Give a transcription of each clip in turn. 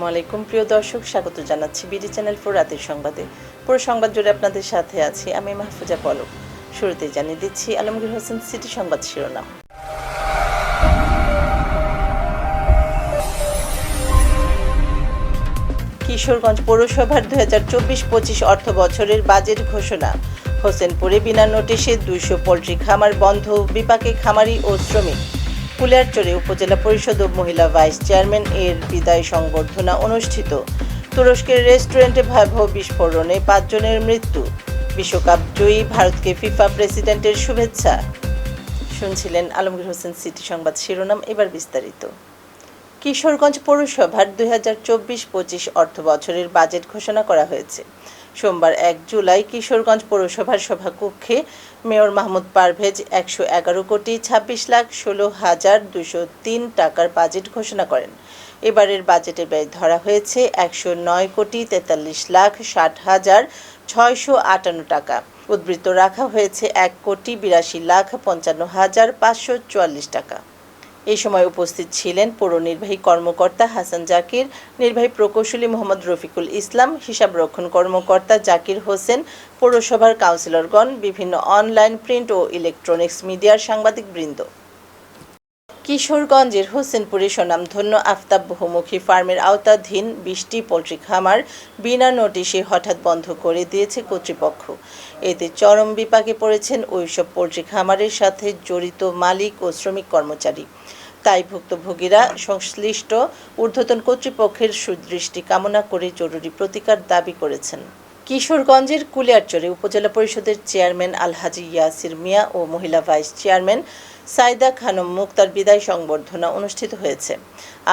আসসালামু আলাইকুম প্রিয় দর্শক, স্বাগত জানাচ্ছি বিডি চ্যানেল 4 রাতের সংবাদে। পুরো সংবাদ জুড়ে আপনাদের সাথে আছি আমি মাহফুজা পলক। শুরুতেই জানিয়ে দিচ্ছি আলমগীর হোসেন সিটি সংবাদ শিরোনাম। কিশোরগঞ্জ পৌরসভার 2024-25 অর্থ বছরের বাজেট ঘোষণা। হোসেনপুরে বিনা নোটিশে 200 পোল্ট্রি খামার বন্ধ, বিপাকে খামারি ও শ্রমিক। কুলিয়ারচরে উপজেলা পরিষদ ও মহিলা ভাইস চেয়ারম্যান এর বিদায় সংবর্ধনা অনুষ্ঠিত। তুরস্কের রেস্টুরেন্টে ভয়াবহ বিস্ফোরণে 5 জনের মৃত্যু। বিশ্বকাপ জয়ী ভারতকে ফিফা প্রেসিডেন্টের শুভেচ্ছা। শুনছিলেন আলমগীর হোসেন সিটি সংবাদ শিরোনাম, এবার বিস্তারিত। কিশোরগঞ্জ পৌরসভার 2024-25 অর্থ বছরের বাজেট ঘোষণা করা হয়েছে। সোমবার 1 জুলাই কিশোরগঞ্জ পৌরসভার সভাকক্ষে মেয়র মাহমুদ পারভেজ 111,26,16,203 টাকার বাজেট ঘোষণা করেন। এবারের বাজেটে ব্যয় ধরা হয়েছে 109,43,60,658 টাকা। উদ্বৃত্ত রাখা হয়েছে 1,82,55,544 টাকা। এই সময় উপস্থিত ছিলেন পৌর নির্বাহী কর্মকর্তা হাসান জাকির, নির্বাহী প্রকৌশলী মোহাম্মদ রফিকুল ইসলাম, হিসাবরক্ষণ কর্মকর্তা জাকির হোসেন, পৌরসভার কাউন্সিলরগণ, বিভিন্ন অনলাইন, প্রিন্ট ও ইলেকট্রনিক্স মিডিয়ার সাংবাদিকবৃন্দ। কিশোরগঞ্জের হোসেনপুরে স্বনামধন্য আফতাব বহুমুখী ফার্মের আওতাধীন 20টি পোল্ট্রি খামার বিনা নোটিশে হঠাৎ বন্ধ করে দিয়েছে কর্তৃপক্ষ। এতে চরম বিপাকে পড়েছেন ওইসব পোল্ট্রি খামারের সাথে জড়িত মালিক ও শ্রমিক কর্মচারী। তাই ভুক্তভোগীরা সংশ্লিষ্ট ঊর্ধ্বতন কর্তৃপক্ষের সুদৃষ্টি কামনা করে জরুরি প্রতিকার দাবি করেছেন। কিশোরগঞ্জের কুলিয়ারচরে উপজেলা পরিষদের চেয়ারম্যান আলহাজি ইয়াসির মিয়া ও মহিলা ভাইস চেয়ারম্যান সাইদা খানম মুক্তার বিদায় সংবর্ধনা অনুষ্ঠিত হয়েছে।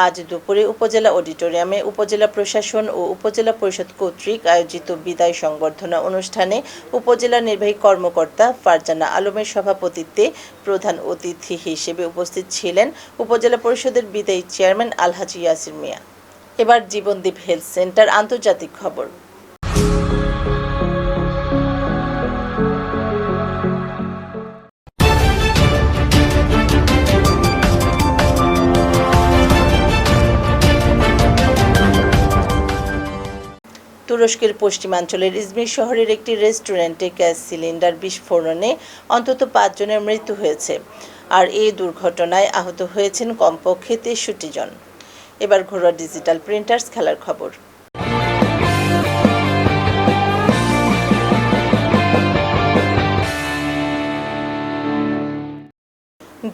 আজ দুপুরে উপজেলা অডিটোরিয়ামে উপজেলা প্রশাসন ও উপজেলা পরিষদ কর্তৃক আয়োজিত বিদায় সংবর্ধনা অনুষ্ঠানে উপজেলা নির্বাহী কর্মকর্তা ফারজানা আলমের সভাপতিত্বে প্রধান অতিথি হিসেবে উপস্থিত ছিলেন উপজেলা পরিষদের বিদায়ী চেয়ারম্যান আলহাজি ইয়াসির মিয়া। এবার জীবনদীপ হেলথ সেন্টার আন্তর্জাতিক খবর। তুরস্কের পশ্চিমাঞ্চলের ইজমির শহরের একটি রেস্টুরেন্টে গ্যাস সিলিন্ডার বিস্ফোরণে অন্তত 5 জনের মৃত্যু হয়েছে, আর এই দুর্ঘটনায় আহত হয়েছেন কমপক্ষে 63 জন। এবার ঘরোয়া ডিজিটাল প্রিন্টার্স খেলার খবর।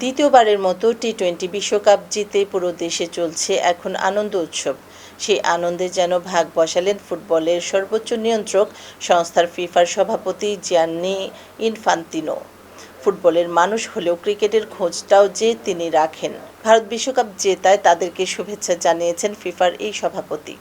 দ্বিতীয়বারের মতো টি-20 বিশ্বকাপ জিতে পুরো দেশে চলছে এখন আনন্দ উৎসব। সেই আনন্দে যেন ভাগ বসালেন ফুটবলের সর্বোচ্চ নিয়ন্ত্রক সংস্থার ফিফার সভাপতি জিয়ান্নি ইনফান্তিনো। ফুটবলের মানুষ হলেও ক্রিকেটের খোঁজটাও যে তিনি রাখেন। ভারত বিশ্বকাপ জেতায় তাদেরকে শুভেচ্ছা জানিয়েছেন ফিফার এই সভাপতি।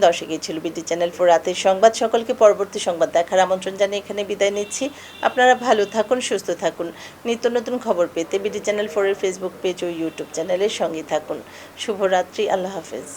দর্শক, এই ছিল বিডি চ্যানেল 4 রাতের সংবাদ। সকলকে পরবর্তী সংবাদ দেখার আমন্ত্রণ জানিয়ে এখানে বিদায় নিচ্ছি। আপনারা ভালো থাকুন, সুস্থ থাকুন। নিত্য নতুন খবর পেতে বিডি চ্যানেল 4 এর ফেসবুক পেজ ও ইউটিউব চ্যানেলের সঙ্গে থাকুন। শুভরাত্রি, আল্লাহ হাফেজ।